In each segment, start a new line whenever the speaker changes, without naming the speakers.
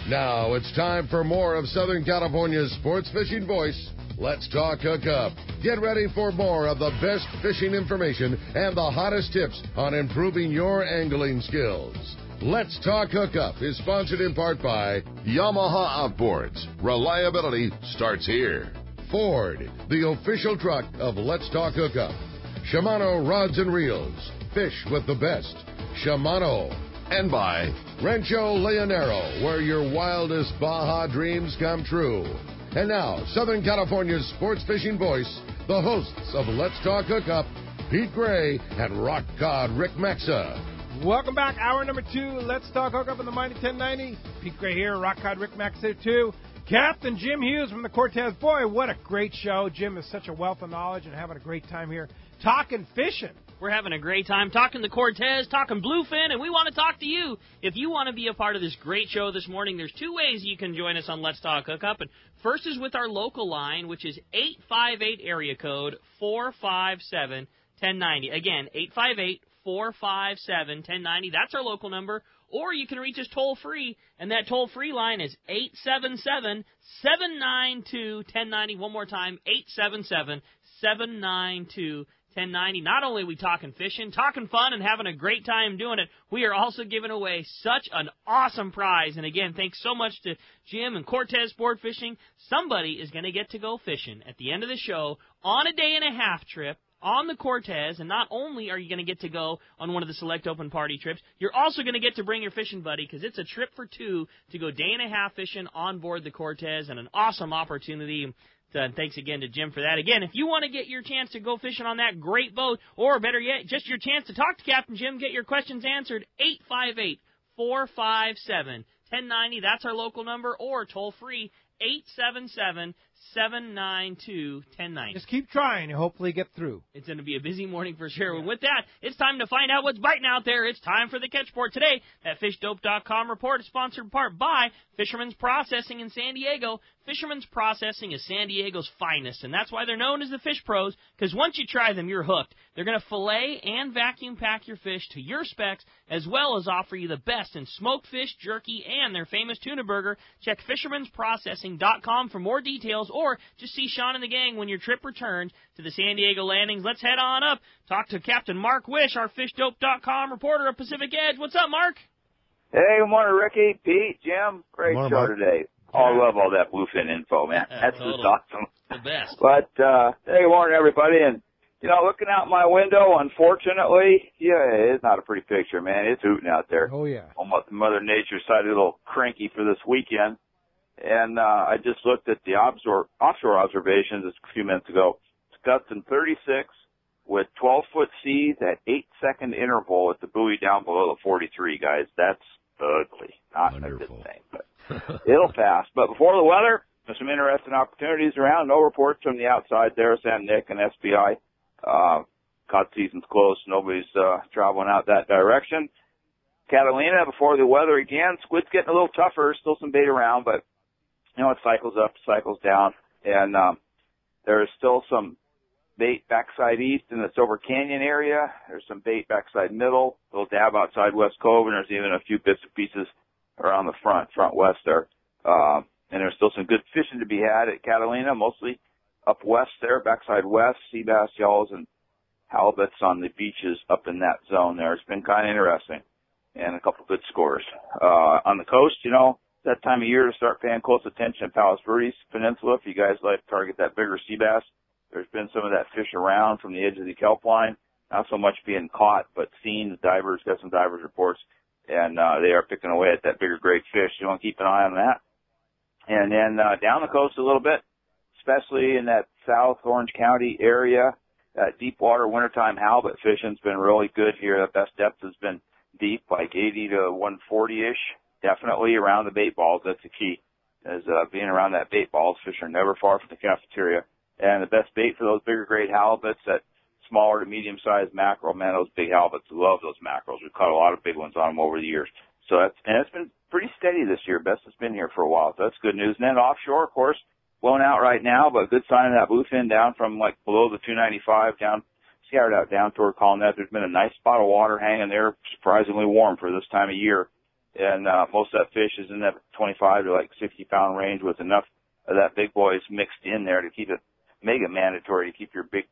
Now it's time for more of Southern California's sports fishing voice. Let's talk Hookup. Get ready for more of the best fishing information and the hottest tips on improving your angling skills. Let's Talk Hookup is sponsored in part by Yamaha Outboards. Reliability starts here. Ford, the official truck of Let's Talk Hookup. Shimano Rods and Reels. Fish with the best. Shimano. And by Rancho Leonero, where your wildest Baja dreams come true. And now, Southern California's sports fishing voice, the hosts of Let's Talk Hookup, Pete Gray and Rock Cod Rick Maxa.
Welcome back. Hour number 2. Let's Talk Hookup on the Mighty 1090. Pete Gray here. Rock Cod Rick Max here, too. Captain Jim Hughes from the Cortez. Boy, what a great show. Jim is such a wealth of knowledge and having a great time here talking fishing.
We're having a great time talking the Cortez, talking bluefin, and we want to talk to you. If you want to be a part of this great show this morning, there's 2 ways you can join us on Let's Talk Hookup. And first is with our local line, which is 858 area code 457-1090. Again, 858-457-1090. That's our local number. Or you can reach us toll-free, and that toll-free line is 877-792-1090. One more time, 877-792-1090. Not only are we talking fishing, talking fun, and having a great time doing it, we are also giving away such an awesome prize. And again, thanks so much to Jim and Cortez Sport Fishing. Somebody is going to get to go fishing at the end of the show on a day-and-a-half trip on the Cortez, and not only are you going to get to go on one of the select open party trips, you're also going to get to bring your fishing buddy, because it's a trip for 2 to go day-and-a-half fishing on board the Cortez, and an awesome opportunity. And thanks again to Jim for that. Again, if you want to get your chance to go fishing on that great boat, or better yet, just your chance to talk to Captain Jim, get your questions answered, 858-457-1090. That's our local number, or toll-free, 877-792-1090.
Just keep trying and hopefully get through.
It's going to be a busy morning for sure. And with that, it's time to find out what's biting out there. It's time for the Catch Report. Today, that FishDope.com report is sponsored in part by Fisherman's Processing in San Diego. Fisherman's Processing is San Diego's finest, and that's why they're known as the Fish Pros, because once you try them, you're hooked. They're going to fillet and vacuum pack your fish to your specs, as well as offer you the best in smoked fish, jerky, and their famous tuna burger. Check fishermansprocessing.com for more details, or just see Sean and the gang when your trip returns to the San Diego landings. Let's head on up. Talk to Captain Mark Wish, our FishDope.com reporter of Pacific Edge. What's up, Mark?
Hey, good morning, Ricky, Pete, Jim. Great
morning,
show
Mark.
today. I love all that bluefin info, man. That's just awesome.
The best.
But, hey, good morning, everybody. And, you know, looking out my window, unfortunately, it's not a pretty picture, man. It's hooting out there.
Oh, yeah.
Almost Mother Nature decided a little cranky for this weekend. And I just looked at the offshore observations a few minutes ago. It's gusts in 36 with 12-foot seas at 8-second interval at the buoy down below the 43, guys. That's ugly. Not
Wonderful.
a good thing, but it'll pass. But before the weather, there's some interesting opportunities around. No reports from the outside there, San Nick and SBI. Cod season's closed. Nobody's traveling out that direction. Catalina, before the weather again, squid's getting a little tougher. Still some bait around, but, you know, it cycles up, cycles down. And there is still some bait backside east in the Silver Canyon area. There's some bait backside middle, a little dab outside West Cove, and there's even a few bits and pieces around the front west there. And there's still some good fishing to be had at Catalina, mostly up west there, backside west, sea bass, yellows, and halibuts on the beaches up in that zone there. It's been kind of interesting, and a couple good scores. On the coast, you know, that time of year to start paying close attention to Palos Verdes Peninsula. If you guys like to target that bigger sea bass, there's been some of that fish around from the edge of the kelp line. Not so much being caught, but seen. The divers, got some divers reports, and they are picking away at that bigger great fish. You want to keep an eye on that. And then down the coast a little bit, especially in that South Orange County area, that deep water wintertime halibut fishing's been really good here. The best depth has been deep, like 80 to 140-ish. Definitely around the bait balls. That's the key, is being around that bait balls. Fish are never far from the cafeteria. And the best bait for those bigger grade halibuts, that smaller to medium-sized mackerel, man, those big halibuts love those mackerels. We've caught a lot of big ones on them over the years. So it's been pretty steady this year. Best it's been here for a while. So that's good news. And then offshore, of course, blown out right now, but good sign of that bluefin down from like below the 295 down, scattered out down toward Colonette. There's been a nice spot of water hanging there, surprisingly warm for this time of year. And most of that fish is in that 25 to like 60-pound range with enough of that big boy is mixed in there to keep it mega mandatory to keep your big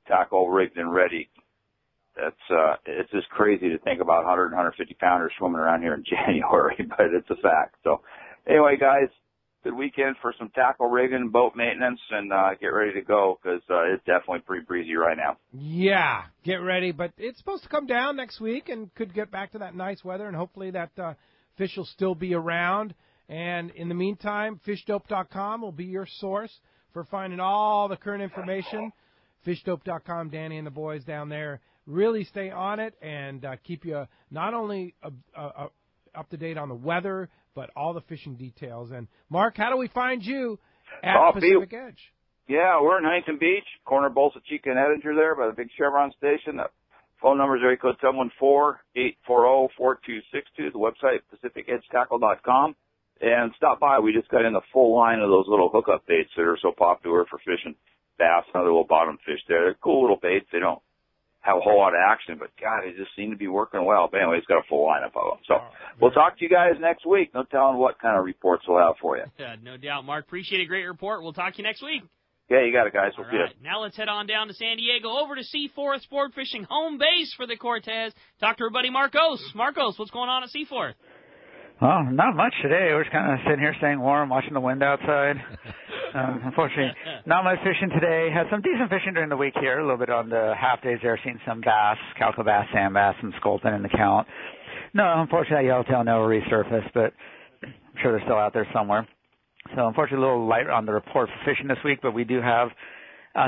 tackle rigged and ready. It's just crazy to think about 100 and 150 pounders swimming around here in January, but it's a fact. So anyway, guys, good weekend for some tackle rigging, boat maintenance, and get ready to go because it's definitely pretty breezy right now.
Yeah, get ready. But it's supposed to come down next week and could get back to that nice weather, and hopefully that fish will still be around. And in the meantime, fishdope.com will be your source for finding all the current information. Fishdope.com, Danny and the boys down there really stay on it and keep you not only up to date on the weather, but all the fishing details. And, Mark, how do we find you at Pacific Edge?
Yeah, we're in Huntington Beach, corner Bolsa Chica and Edinger there by the big Chevron station. The phone number is area code 714-840-4262. The website, PacificEdgeTackle.com. And stop by. We just got in the full line of those little hookup baits that are so popular for fishing bass and other little bottom fish there. They're cool little baits. They don't have a whole lot of action, but, God, they just seem to be working well. But anyway, it's got a full lineup of them. So we'll talk to you guys next week. No telling what kind of reports we'll have for you.
Yeah, no doubt, Mark. Appreciate a great report. We'll talk to you next week.
Yeah, you got it, guys. We'll see you.
Now let's head on down to San Diego, over to Seaforth Sport Fishing, home base for the Cortez. Talk to our buddy Marcos. Marcos, what's going on at Seaforth?
Well, not much today. We're just kind of sitting here staying warm, watching the wind outside. Unfortunately, not much fishing today. Had some decent fishing during the week here, a little bit on the half days there, seen some bass, calico bass, sand bass, and sculpin in the count. No, unfortunately, that yellowtail never resurfaced, but I'm sure they're still out there somewhere. So, unfortunately, a little light on the report for fishing this week, but we do have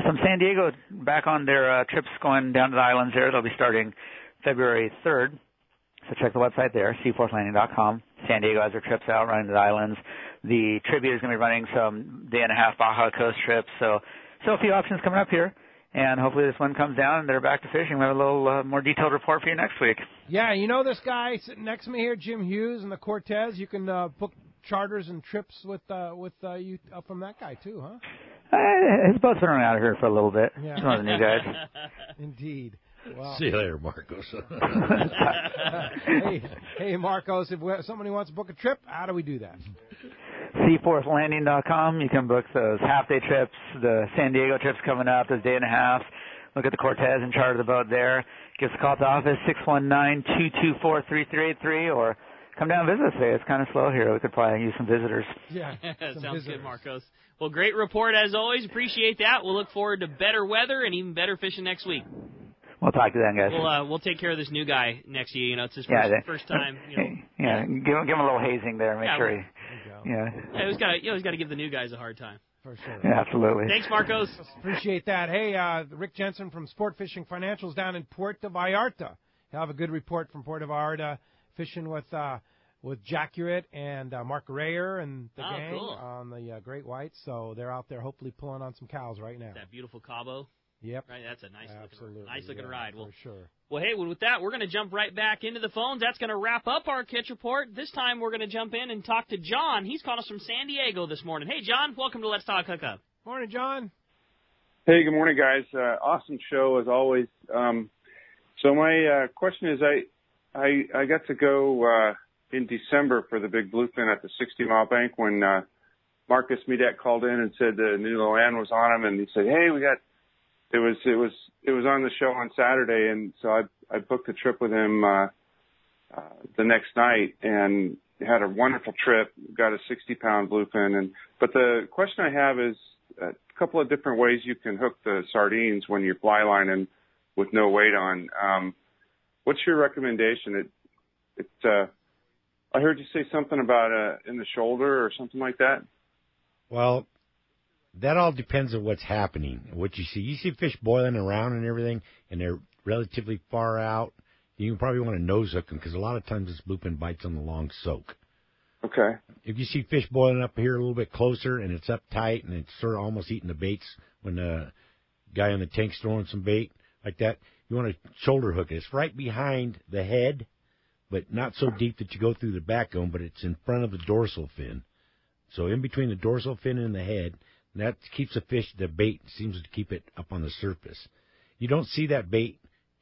some San Diego back on their trips going down to the islands there. They'll be starting February 3rd. So check the website there, seaforthlanding.com. San Diego has their trips out, running to the islands. The Tribute is going to be running some day-and-a-half Baja Coast trips. So a few options coming up here. And hopefully this one comes down and they're back to fishing. We have a little more detailed report for you next week.
Yeah, you know this guy sitting next to me here, Jim Hughes and the Cortez. You can book charters and trips with you from that guy too, huh?
His boat's been around out here for a little bit.
Yeah.
He's one of the new guys.
Indeed. Well,
see you later, Marcos.
hey, Marcos, if somebody wants to book a trip, how do we do that?
Seaforthlanding.com. You can book those half-day trips, the San Diego trips coming up, those day-and-a-half. Look at the Cortez and charter the boat there. Give us a call at the office, 619-224-3383, or come down and visit us today. It's kind of slow here. We could probably use some visitors.
Yeah,
sounds good, Marcos. Well, great report as always. Appreciate that. We'll look forward to better weather and even better fishing next week.
We'll talk to them, guys.
We'll take care of this new guy next year. You know, it's his first time. You know.
Yeah, give him a little hazing there. Make sure he. Yeah.
You always got to give the new guys a hard time.
For sure.
Yeah, absolutely.
Thanks, Marcos.
Appreciate that. Hey, Rick Jensen from Sport Fishing Financials down in Puerto Vallarta. He'll have a good report from Puerto Vallarta, fishing with Jack Hewitt and Mark Rayer and the gang on the Great Whites. So they're out there hopefully pulling on some cows right now.
That beautiful Cabo.
Yep.
Right, that's a nice looking ride. Well,
for sure.
Well, hey, with that, we're going to jump right back into the phones. That's going to wrap up our catch report. This time, we're going to jump in and talk to John. He's calling us from San Diego this morning. Hey, John, welcome to Let's Talk Hookup.
Morning, John.
Hey, good morning, guys. Awesome show as always. So my question is, I got to go in December for the big bluefin at the 60 Mile Bank when Marcus Medak called in and said the new land was on him, and he said, "Hey, we got." It was on the show on Saturday, and so I booked a trip with him the next night and had a wonderful trip. Got a 60-pound bluefin, but the question I have is a couple of different ways you can hook the sardines when you're fly lining with no weight on. What's your recommendation? I heard you say something about in the shoulder or something like that.
Well, that all depends on what's happening, what you see. You see fish boiling around and everything, and they're relatively far out. You probably want to nose hook them because a lot of times this bluefin bites on the long soak.
Okay.
If you see fish boiling up here a little bit closer and it's up tight and it's sort of almost eating the baits when the guy on the tank's throwing some bait like that, you want to shoulder hook it. It's right behind the head, but not so deep that you go through the backbone, but it's in front of the dorsal fin. So in between the dorsal fin and the head, that keeps the bait seems to keep it up on the surface. You don't see that bait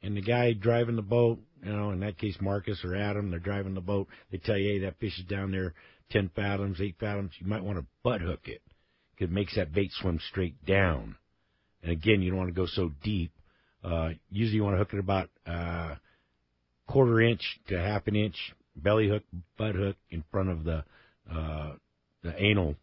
and the guy driving the boat, in that case Marcus or Adam, they're driving the boat, they tell you, hey, that fish is down there 10 fathoms, 8 fathoms, you might want to butt hook it because it makes that bait swim straight down. And again, you don't want to go so deep. Usually you want to hook it about quarter inch to half an inch, belly hook, butt hook in front of the anal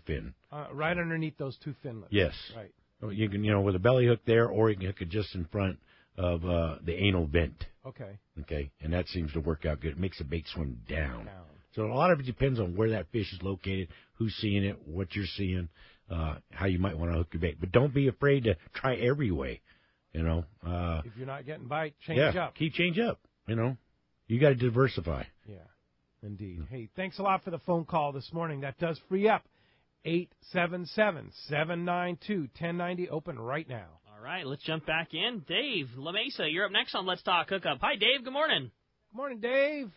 fin.
Right underneath those two finlets.
Yes.
Right.
You can, with a belly hook there, or you can hook it just in front of the anal vent.
Okay.
Okay, and that seems to work out good. It makes the bait swim down. So a lot of it depends on where that fish is located, who's seeing it, what you're seeing, how you might want to hook your bait. But don't be afraid to try every way. If
you're not getting bite, change up.
Change up. You got to diversify.
Yeah, indeed. Hey, thanks a lot for the phone call this morning. That does free up 877-792-1090. Open right now.
All right, let's jump back in. Dave La Mesa, you're up next on Let's Talk Hookup. Hi, Dave. Good morning.
Good morning, Dave.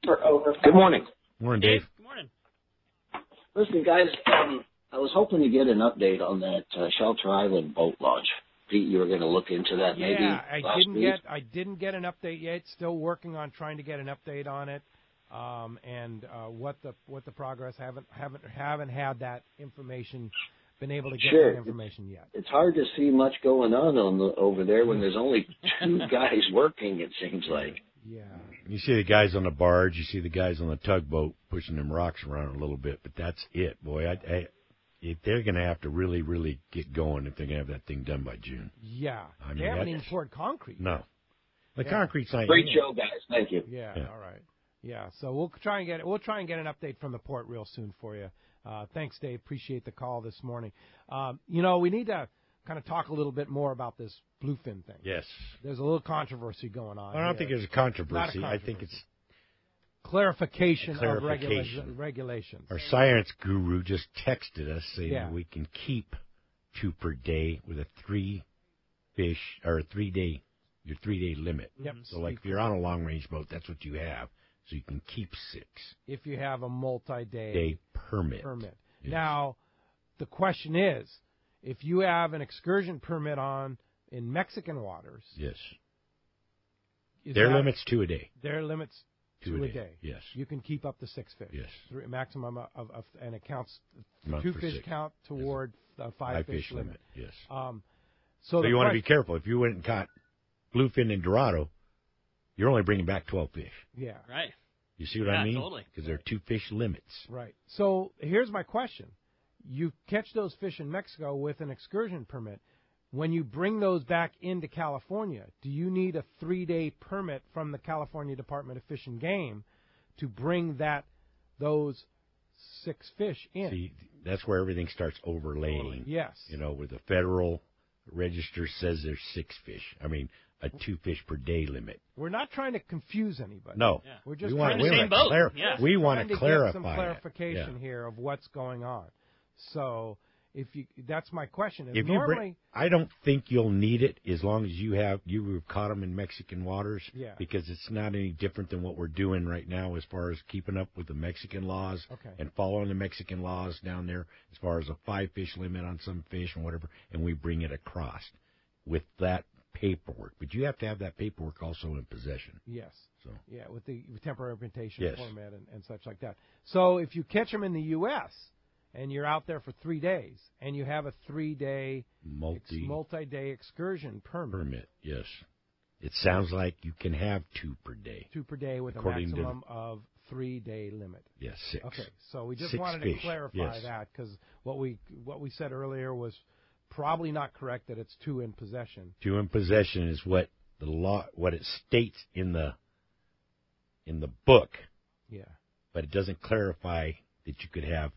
Good morning.
Morning, Dave.
Good morning.
Listen, guys, I was hoping to get an update on that Shelter Island boat launch. Pete, you were going to look into that maybe.
Yeah, I didn't get an update yet. Still working on trying to get an update on it, and what the progress. Haven't had that information. Been able to get that information yet.
It's hard to see much going on over there when there's only two guys working. It seems like.
Yeah.
You see the guys on the barge. You see the guys on the tugboat pushing them rocks around a little bit, but that's it, boy. They're going to have to really, really get going if they're going to have that thing done by June.
Yeah. They haven't even poured concrete.
No. The concrete's not.
Great show, guys. Thank you.
Yeah. All right. Yeah. So we'll try and get an update from the port real soon for you. Thanks, Dave. Appreciate the call this morning. We need to kind of talk a little bit more about this bluefin thing.
Yes.
There's a little controversy going on.
I don't think there's a controversy. I think it's
clarification of regulations.
Our science guru just texted us saying we can keep 2 per day with a 3-day limit.
Yep.
So like if you're on a long range boat, that's what you have. So you can keep 6.
If you have a multi-day
permit.
Yes.
Now,
the question is, if you have an excursion permit in Mexican waters,
yes, their limit's 2 a day.
Their limit's 2 a day.
Yes,
you can keep up to 6 fish.
Yes,
maximum of and it counts 2 fish 6. Count toward the 5 fish limit.
Yes.
So
you want to be careful. If you went and caught bluefin in Dorado, you're only bringing back 12 fish.
Yeah.
Right.
You see what I mean?
Totally.
Because there are 2 fish limits.
Right. So here's my question. You catch those fish in Mexico with an excursion permit. When you bring those back into California, do you need a 3-day permit from the California Department of Fish and Game to bring those 6 fish in?
See, that's where everything starts overlaying.
Yes.
Where the federal register says there's 6 fish. I mean, a 2 fish per day limit.
We're not trying to confuse anybody.
No.
Yeah.
We're just
We want
to clarify
some clarification here of what's going on. So that's my question.
I don't think you'll need it as long as you've caught them in Mexican waters.
Yeah.
Because it's not any different than what we're doing right now as far as keeping up with the Mexican laws and following the Mexican laws down there as far as a 5 fish limit on some fish and whatever, and we bring it across with that paperwork. But you have to have that paperwork also in possession.
Yes.
So.
Yeah, with the temporary implementation permit and such like that. So if you catch them in the U.S., and you're out there for 3 days, and you have a 3-day multi-day excursion permit.
Yes. It sounds like you can have 2 per day.
2 per day with a maximum of 3-day limit.
Yes, 6.
Okay, so we just wanted to clarify that because what we said earlier was probably not correct that it's 2 in possession.
2 in possession is what the law, what it states in the book.
Yeah.
But it doesn't clarify that you could have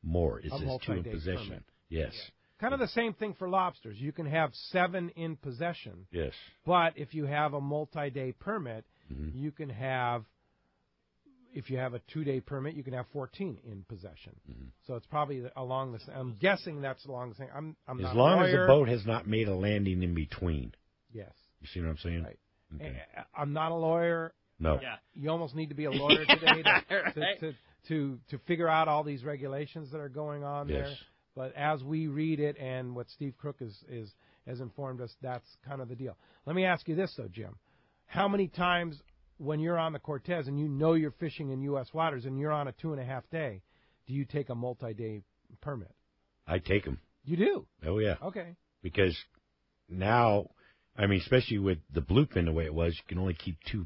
more. Is this 2 in possession?
Permit.
Yes.
Yeah. Kind of the same thing for lobsters. You can have 7 in possession.
Yes.
But if you have a multi-day permit, you can have, if you have a 2-day permit, you can have 14 in possession. So it's probably along the same. I'm guessing that's along the same. I'm not
as long
a
as the boat has not made a landing in between.
Yes.
You see what I'm saying?
Right.
Okay.
I'm not a lawyer.
No.
Yeah.
You almost need to be a lawyer today to figure out all these regulations that are going on there. But as we read it and what Steve Crook is has informed us that's kind of the deal. Let me ask you this, though, Jim. How many times when you're on the Cortez and you know you're fishing in U.S. waters and you're on a 2.5 day, do you take a multi-day permit? I
take them.
You do?
Oh, yeah.
Okay.
Because now, I mean, especially with the bluefin the way it was, you can only keep two.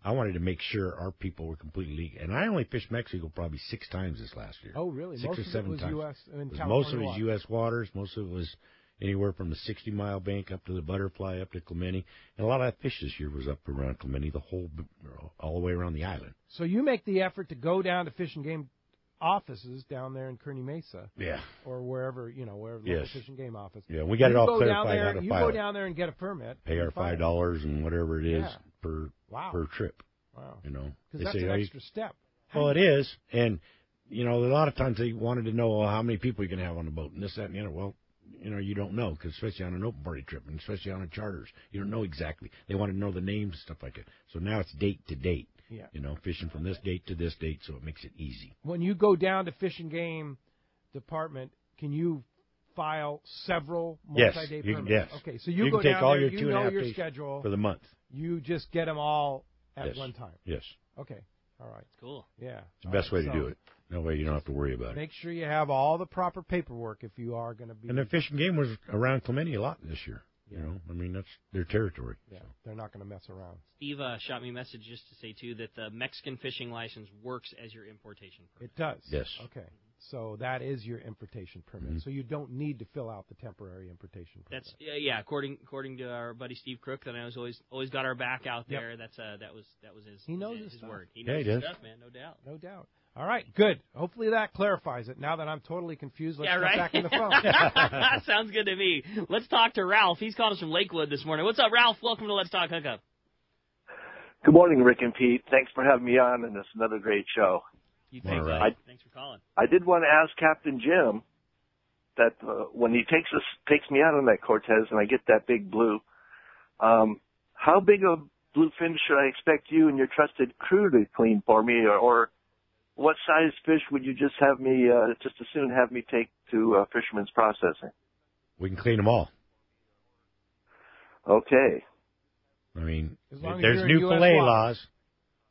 I wanted to make sure our people were completely legal. And I only fished Mexico probably 6 times this last year.
Oh, really?
6
most
or 7
of it was
times.
U.S. and California
most of it was
waters.
U.S. waters. Most of it was anywhere from the 60-mile bank up to the Butterfly, up to Clemente. And a lot of that fish this year was up around Clemente, all the way around the island.
So you make the effort to go down to Fish and Game offices down there in Kearney Mesa.
Yeah.
Or wherever, wherever the local Fish and Game office.
Yeah, we got it all clarified how to
You
file
go down there and get a permit.
Pay our $5 and whatever it is per trip.
Wow.
Because
that's an extra step.
Well, it is. And, a lot of times they wanted to know how many people you can have on the boat and this, that, and the other. Well, you don't know, because especially on an open party trip and especially on a charters, you don't know exactly. They want to know the names and stuff like that. So now it's date to date.
Yeah.
Fishing from this date to this date, so it makes it easy.
When you go down to Fish and Game Department, can you file several multi-day permits?
Yes.
Okay, so you
can
go
take
down
all
there,
your
you
2.5
know your
days
schedule
for the month.
You just get them all at one time.
Yes.
Okay. All right.
Cool.
Yeah.
It's the best way to do it. No way you don't have to worry about it.
Make sure you have all the proper paperwork if you are going to be.
And the Fish and Game was around Clemente a lot this year.
Yeah.
That's their territory.
Yeah,
so.
They're not going to mess around.
Steve shot me a message just to say, too, that the Mexican fishing license works as your importation permit.
It does?
Yes.
Okay. So that is your importation permit.
Mm-hmm.
So you don't need to fill out the temporary importation permit.
That's according to our buddy Steve Crook, that I was always got our back out there.
Yep.
That was his.
He knows
his
stuff.
word. He knows his stuff, man. No doubt.
No doubt. All right, good. Hopefully that clarifies it. Now that I'm totally confused, let's get back in the phone.
Sounds good to me. Let's talk to Ralph. He's calling us from Lakewood this morning. What's up, Ralph? Welcome to Let's Talk Hookup.
Good morning, Rick and Pete. Thanks for having me on, and it's another great show.
Thanks for calling.
I did want to ask Captain Jim that when he takes me out on that Cortez and I get that big blue, how big a bluefin should I expect you and your trusted crew to clean for me, or what size fish would you just have me just as soon have me take to Fisherman's Processing?
We can clean them all.
Okay.
I mean,
there's
new fillet laws.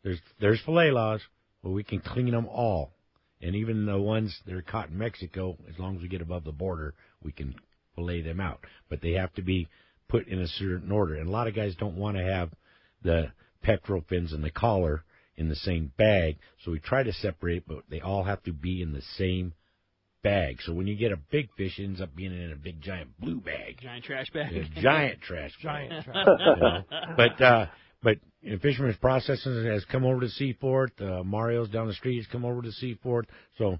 There's fillet laws, but we can clean them all. And even the ones that are caught in Mexico, as long as we get above the border, we can fillet them out. But they have to be put in a certain order. And a lot of guys don't want to have the pectoral fins and the collar in the same bag, so we try to separate, but they all have to be in the same bag. So when you get a big fish, it ends up being in a big giant blue bag.
Giant trash bag.
Giant trash bag.
Giant trash bag.
But Fisherman's Processing has come over to Seafort. Mario's down the street has come over to Seafort. So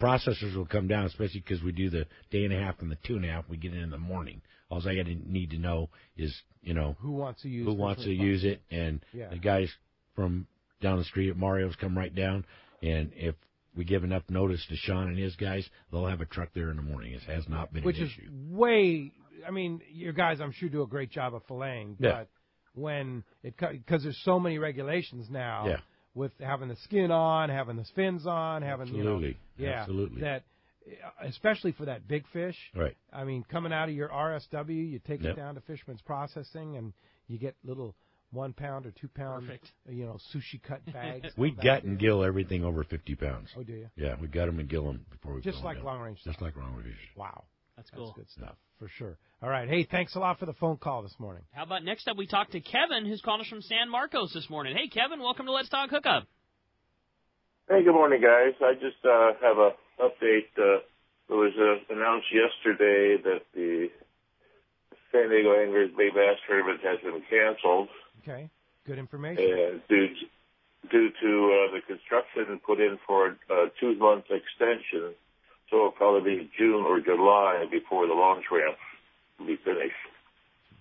processors will come down, especially because we do the day and a half and the 2.5. We get in the morning. All I need to know is,
who wants to use
it, and the guys from down the street at Mario's come right down, and if we give enough notice to Sean and his guys, they'll have a truck there in the morning. It has not been an issue.
Which is your guys, I'm sure, do a great job of filleting, but because there's so many regulations now with having the skin on, having the fins on, having,
Absolutely.
that, especially for that big fish.
Right.
I mean, coming out of your RSW, you take it down to Fisherman's Processing, and you get little 1 pound or 2 pound, sushi cut bags.
We gut and gill everything over 50 pounds.
Oh, do you?
Yeah, we gut them and gill them before we
just
put
like
them
long range.
Just like long range.
Wow,
that's cool.
That's good stuff for sure. All right, hey, thanks a lot for the phone call this morning.
How about next up we talk to Kevin, who's calling us from San Marcos this morning. Hey, Kevin, welcome to Let's Talk Hookup.
Hey, good morning, guys. I just have a update. It was announced yesterday that the San Diego Anglers Bay Bass Tournament has been canceled.
Okay, good information.
And due to the construction put in for a 2-month extension, so it'll probably be June or July before the launch ramp will be finished.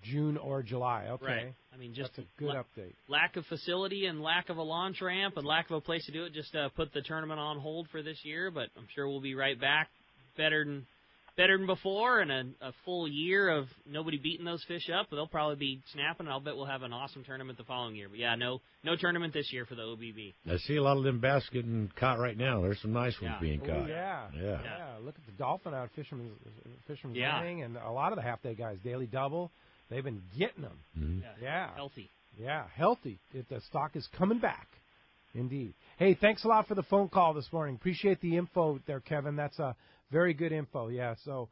June or July, okay.
Right. I mean, just
that's a good update.
Lack of facility and lack of a launch ramp and lack of a place to do it just put the tournament on hold for this year, but I'm sure we'll be right back better than better than before, and a full year of nobody beating those fish up, they'll probably be snapping. I'll bet we'll have an awesome tournament the following year. But yeah, no tournament this year for the OBB.
I see a lot of them bass getting caught right now. There's some nice ones being caught.
Yeah. Look at the dolphin out at Fisherman's Landing, and a lot of the half-day guys, Daily Double, they've been getting them.
Mm-hmm.
Yeah, healthy.
Yeah, healthy. The stock is coming back. Indeed. Hey, thanks a lot for the phone call this morning. Appreciate the info there, Kevin. That's a very good info. Yeah, so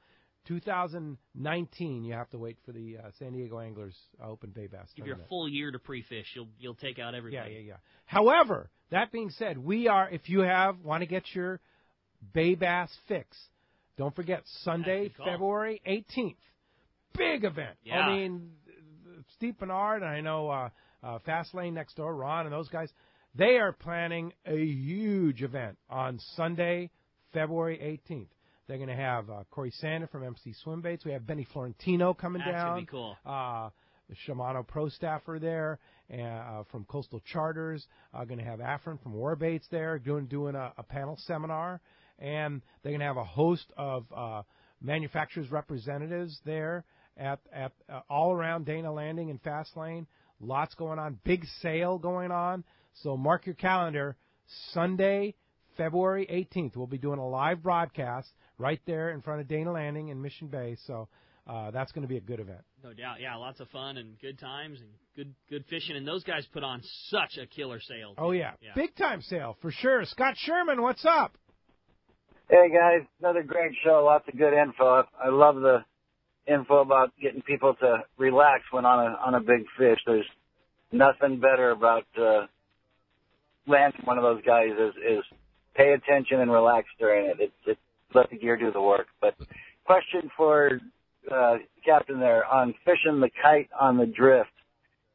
2019, you have to wait for the San Diego Anglers Open Bay Bass
Give you a full year to pre-fish. You'll take out everybody.
Yeah. However, that being said, if you want to get your Bay Bass fix, don't forget Sunday, February 18th. Big event.
Yeah.
I mean, Steve Bernard, and I know Fast Lane next door, Ron, and those guys, they are planning a huge event on Sunday, February 18th. They're going to have Corey Sander from MC Swim Baits. We have Benny Florentino coming down.
That's going to be cool.
The Shimano Pro staffer there from Coastal Charters. Going to have Afrin from War Baits there doing a panel seminar. And they're going to have a host of manufacturers' representatives there at all around Dana Landing and Fast Lane. Lots going on. Big sale going on. So mark your calendar. Sunday, February 18th. We'll be doing a live broadcast right there in front of Dana Landing in Mission Bay. So that's going to be a good event.
No doubt. Yeah, lots of fun and good times and good fishing. And those guys put on such a killer sale. Too.
Oh, yeah. Big time sale for sure. Scott Sherman, what's up?
Hey, guys. Another great show. Lots of good info. I love the info about getting people to relax when on a big fish. There's nothing better about landing one of those guys is pay attention and relax during it. It's let the gear do the work. But question for Captain there on fishing the kite on the drift.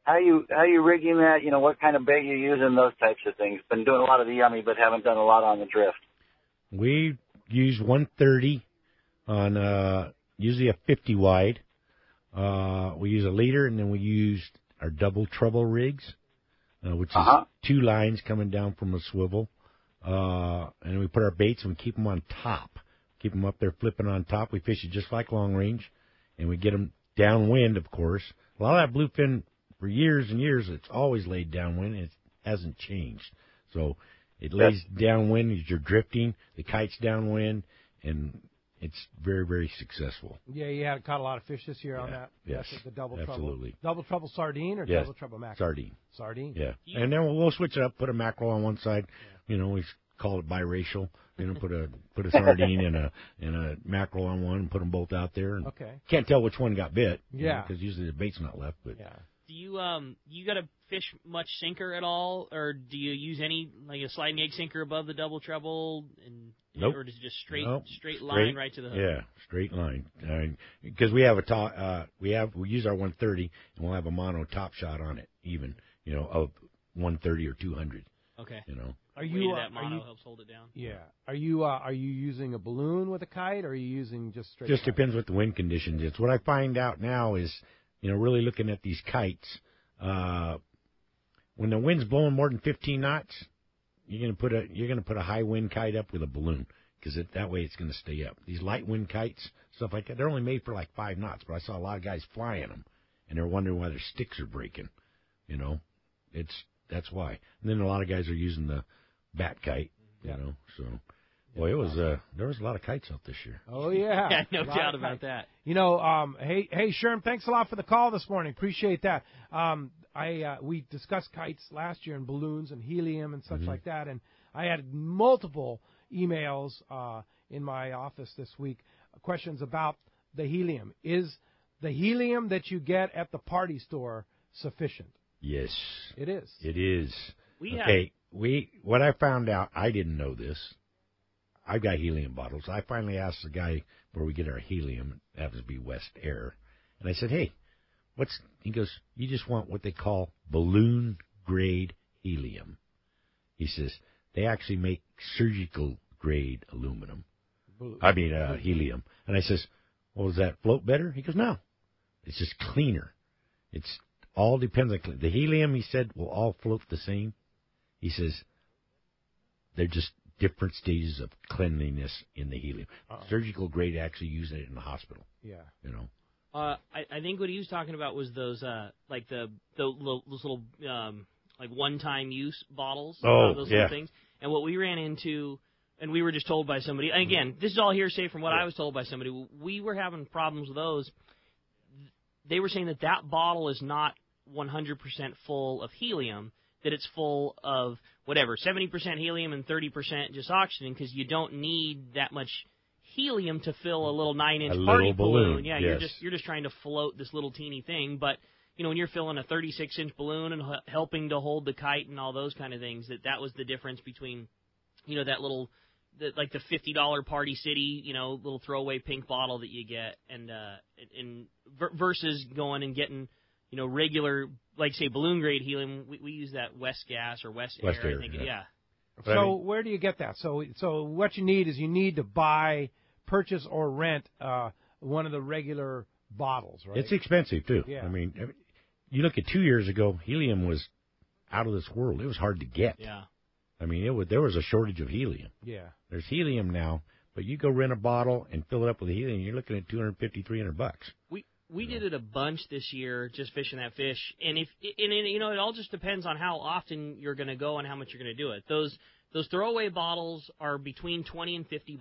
How you rigging that? You know, what kind of bait you using? Those types of things. Been doing a lot of the yummy, but haven't done a lot on the drift.
We use 130 on usually a 50 wide. We use a leader, and then we used our double treble rigs, which is 2 lines coming down from a swivel. And we put our baits and we keep them on top. Keep them up there flipping on top. We fish it just like long range, and we get them downwind, of course. A lot of that bluefin, for years and years, it's always laid downwind, and it hasn't changed. So it lays downwind as you're drifting. The kite's downwind, and it's very, very successful.
Yeah, you had caught a lot of fish this year on that.
Yes,
the double
absolutely.
Trouble. Double trouble sardine or double trouble mackerel?
Sardine.
Sardine.
Yeah, and then we'll switch it up. Put a mackerel on one side. You know, we call it biracial. You know, put a sardine and a mackerel on one, and put them both out there. And can't tell which one got bit.
Yeah,
because usually the bait's not left. But
do you got to fish much sinker at all, or do you use any like a sliding egg sinker above the double treble?
Nope.
Or is it just straight line right to the hook?
Yeah, straight line. Because we have we use our 130, and we'll have a mono top shot on it, even of 130 or 200.
Okay.
Are you
that mono helps hold it down?
Yeah. Are you using a balloon with a kite, or are you using just straight?
Just depends what the wind conditions is. What I find out now is, really looking at these kites, when the wind's blowing more than 15 knots, you're gonna put a high wind kite up with a balloon, because that way it's gonna stay up. These light wind kites, stuff like that, they're only made for like 5 knots, but I saw a lot of guys flying them, and they're wondering why their sticks are breaking. That's why. And then a lot of guys are using the bat kite, so. Boy, there was a lot of kites out this year.
Oh, yeah.
No doubt about that.
Hey, Sherm, thanks a lot for the call this morning. Appreciate that. We discussed kites last year and balloons and helium and such like that, and I had multiple emails in my office this week, questions about the helium. Is the helium that you get at the party store sufficient?
Yes.
It is.
It is. What I found out, I didn't know this. I've got helium bottles. I finally asked the guy where we get our helium. It happens to be West Air. And I said, hey, he goes, you just want what they call balloon-grade helium. He says, they actually make surgical-grade helium. And I says, well, does that float better? He goes, no. It's just cleaner. It's all depends on the helium, he said, will all float the same. He says, they're just different stages of cleanliness in the helium. Surgical grade actually using it in the hospital.
Yeah.
You know.
I think what he was talking about was those like those little like one-time use bottles. Those little things. And what we ran into, and we were just told by somebody. And again, this is all hearsay from what I was told by somebody. We were having problems with those. They were saying that bottle is not 100% full of helium. That it's full of whatever 70% helium and 30% just oxygen, because you don't need that much helium to fill a little 9-inch party balloon. Yeah,
yes.
you're just trying to float this little teeny thing. But when you're filling a 36-inch balloon and helping to hold the kite and all those kind of things, that was the difference between that little like the $50 Party City little throwaway pink bottle that you get and versus going and getting regular, like say balloon grade helium. We use that West Gas or West Air, I think. Yeah.
So where do you get that? So what you need is to buy, purchase, or rent one of the regular bottles, right?
It's expensive too.
Yeah.
I mean, you look at 2 years ago, helium was out of this world. It was hard to get.
Yeah.
I mean, there was a shortage of helium.
Yeah.
There's helium now, but you go rent a bottle and fill it up with helium, you're looking at $250, $300.
We did it a bunch this year, just fishing that fish, and it all just depends on how often you're going to go and how much you're going to do it. Those throwaway bottles are between $20 and $50.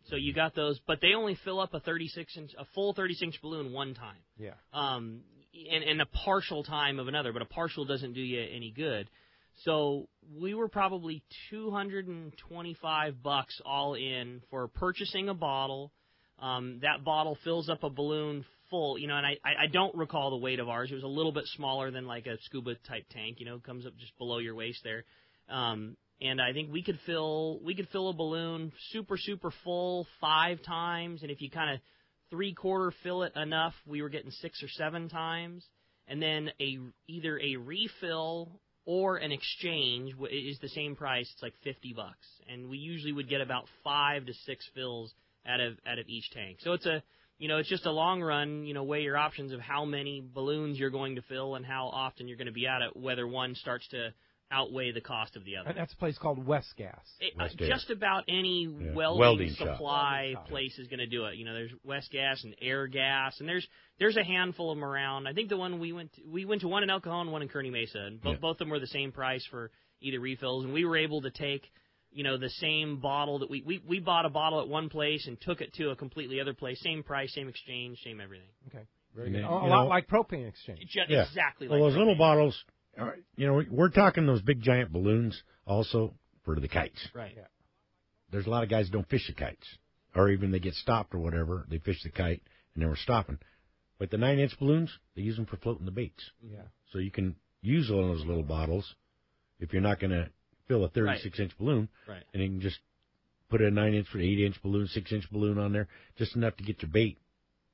So you got those, but they only fill up a full 36-inch balloon one time.
Yeah.
And a partial time of another, but a partial doesn't do you any good. So we were probably $225 all in for purchasing a bottle. That bottle fills up a balloon full, and I don't recall the weight of ours. It was a little bit smaller than like a scuba type tank, comes up just below your waist there. And I think we could fill a balloon super, super full 5 times, and if you kind of 3/4 fill it enough, we were getting 6 or 7 times. And then either a refill or an exchange is the same price. It's like $50, and we usually would get about 5 to 6 fills out of each tank. So it's it's just a long run, weigh your options of how many balloons you're going to fill and how often you're going to be at it, whether one starts to outweigh the cost of the other.
And that's a place called West Gas.
Just about any welding supply place is going to do it. There's West Gas and Air Gas, and there's a handful of them around. I think the one we went to one in El Cajon and one in Kearney Mesa, and both of them were the same price for either refills, and we were able to take the same bottle that we bought a bottle at one place and took it to a completely other place, same price, same exchange, same everything.
Okay, very good. A lot like propane exchange.
Exactly.
Well,
like
those
propane.
little bottles. We're talking those big giant balloons also for the kites.
Right.
Yeah.
There's a lot of guys that don't fish the kites, or even they get stopped or whatever. They fish the kite and they were stopping. But the 9-inch balloons, they use them for floating the baits.
Yeah.
So you can use one of those little bottles if you're not going to fill a 36-inch balloon,
right?
And you can just put a 9-inch or 8-inch balloon, 6-inch balloon on there, just enough to get your bait